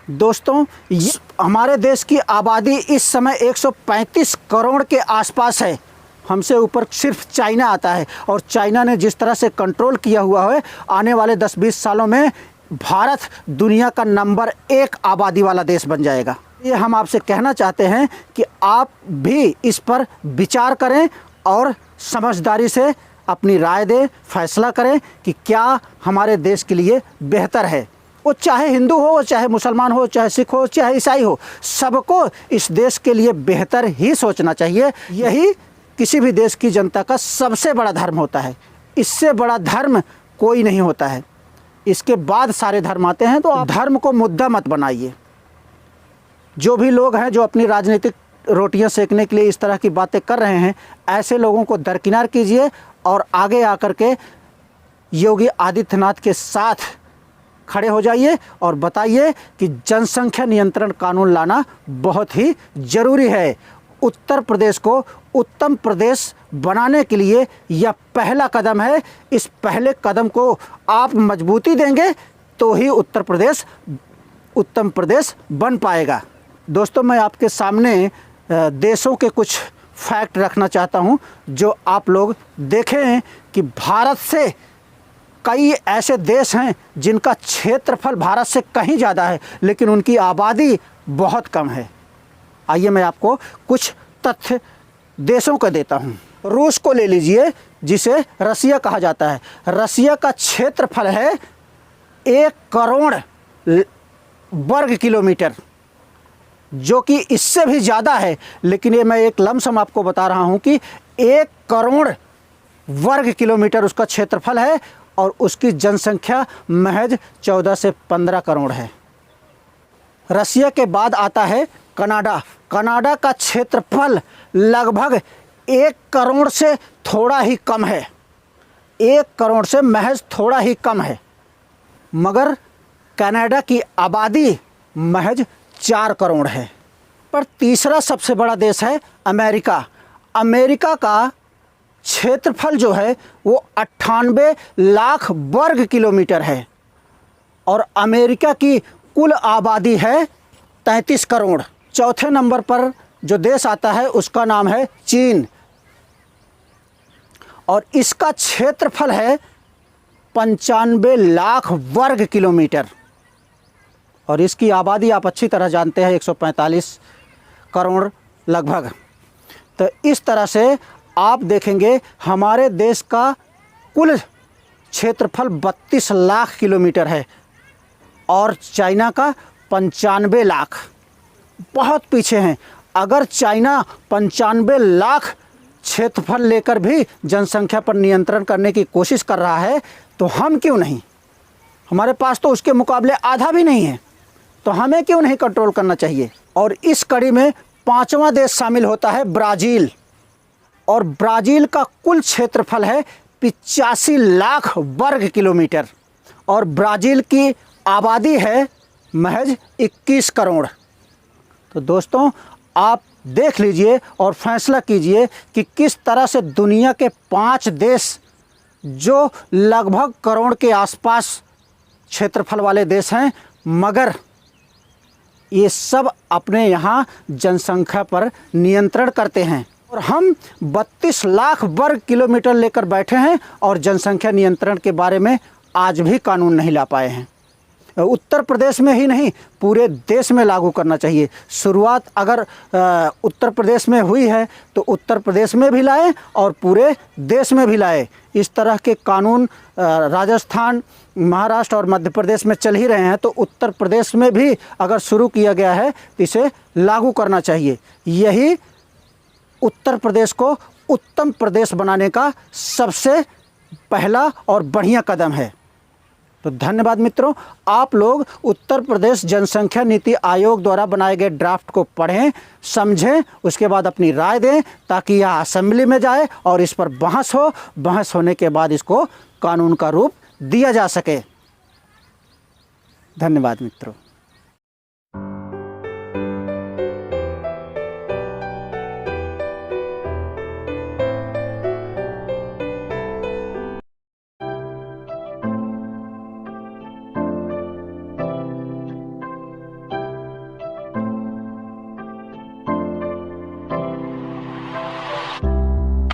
दोस्तों, हमारे देश की आबादी इस समय 135 करोड़ के आसपास है। हमसे ऊपर सिर्फ चाइना आता है और चाइना ने जिस तरह से कंट्रोल किया हुआ है, आने वाले 10-20 सालों में भारत दुनिया का नंबर 1 आबादी वाला देश बन जाएगा। ये हम आपसे कहना चाहते हैं कि आप भी इस पर विचार करें और समझदारी से अपनी राय दें, फैसला करें कि क्या हमारे देश के लिए बेहतर है। वो चाहे हिंदू हो, चाहे मुसलमान हो, चाहे सिख हो, चाहे ईसाई हो, सबको इस देश के लिए बेहतर ही सोचना चाहिए। यही किसी भी देश की जनता का सबसे बड़ा धर्म होता है। इससे बड़ा धर्म कोई नहीं होता है। इसके बाद सारे धर्म आते हैं। तो आप धर्म को मुद्दा मत बनाइए। जो भी लोग हैं जो अपनी राजनीतिक रोटियां सेकने के लिए इस तरह की बातें कर रहे हैं, ऐसे लोगों को दरकिनार कीजिए और आगे आकर के योगी आदित्यनाथ के साथ खड़े हो जाइए और बताइए कि जनसंख्या नियंत्रण कानून लाना बहुत ही ज़रूरी है। उत्तर प्रदेश को उत्तम प्रदेश बनाने के लिए यह पहला कदम है। इस पहले कदम को आप मजबूती देंगे तो ही उत्तर प्रदेश उत्तम प्रदेश बन पाएगा। दोस्तों, मैं आपके सामने देशों के कुछ फैक्ट रखना चाहता हूं जो आप लोग देखें कि भारत से कई ऐसे देश हैं जिनका क्षेत्रफल भारत से कहीं ज़्यादा है, लेकिन उनकी आबादी बहुत कम है। आइए मैं आपको कुछ तथ्य देशों का देता हूं। रूस को ले लीजिए, जिसे रसिया कहा जाता है। रसिया का क्षेत्रफल है 1 करोड़ वर्ग किलोमीटर, जो कि इससे भी ज़्यादा है, लेकिन ये मैं एक लमसम आपको बता रहा हूं कि 1 करोड़ वर्ग किलोमीटर उसका क्षेत्रफल है और उसकी जनसंख्या महज 14 से 15 करोड़ है। रसिया के बाद आता है कनाडा। कनाडा का क्षेत्रफल लगभग 1 करोड़ से थोड़ा ही कम है। 1 करोड़ से महज थोड़ा ही कम है, मगर कनाडा की आबादी महज 4 करोड़ है। पर तीसरा सबसे बड़ा देश है अमेरिका। अमेरिका का क्षेत्रफल जो है वो 98 लाख वर्ग किलोमीटर है और अमेरिका की कुल आबादी है 33 करोड़। चौथे नंबर पर जो देश आता है उसका नाम है चीन और इसका क्षेत्रफल है 95 लाख वर्ग किलोमीटर और इसकी आबादी आप अच्छी तरह जानते हैं 145 करोड़ लगभग। तो इस तरह से आप देखेंगे हमारे देश का कुल क्षेत्रफल 32 लाख किलोमीटर है और चाइना का 95 लाख। बहुत पीछे हैं। अगर चाइना 95 लाख क्षेत्रफल लेकर भी जनसंख्या पर नियंत्रण करने की कोशिश कर रहा है तो हम क्यों नहीं? हमारे पास तो उसके मुकाबले आधा भी नहीं है, तो हमें क्यों नहीं कंट्रोल करना चाहिए? और इस कड़ी में 5वां देश शामिल होता है ब्राज़ील और ब्राज़ील का कुल क्षेत्रफल है 85 लाख वर्ग किलोमीटर और ब्राज़ील की आबादी है महज 21 करोड़। तो दोस्तों, आप देख लीजिए और फैसला कीजिए कि किस तरह से दुनिया के 5 देश जो लगभग करोड़ के आसपास क्षेत्रफल वाले देश हैं, मगर ये सब अपने यहाँ जनसंख्या पर नियंत्रण करते हैं और हम 32 लाख वर्ग किलोमीटर लेकर बैठे हैं और जनसंख्या नियंत्रण के बारे में आज भी कानून नहीं ला पाए हैं। उत्तर प्रदेश में ही नहीं, पूरे देश में लागू करना चाहिए। शुरुआत अगर उत्तर प्रदेश में हुई है तो उत्तर प्रदेश में भी लाएं और पूरे देश में भी लाएं। इस तरह के कानून राजस्थान, महाराष्ट्र और मध्य प्रदेश में चल ही रहे हैं, तो उत्तर प्रदेश में भी अगर शुरू किया गया है तो इसे लागू करना चाहिए। यही उत्तर प्रदेश को उत्तम प्रदेश बनाने का सबसे पहला और बढ़िया कदम है। तो धन्यवाद मित्रों। आप लोग उत्तर प्रदेश जनसंख्या नीति आयोग द्वारा बनाए गए ड्राफ्ट को पढ़ें, समझें, उसके बाद अपनी राय दें ताकि यह असेंबली में जाए और इस पर बहस हो। बहस होने के बाद इसको कानून का रूप दिया जा सके। धन्यवाद मित्रों।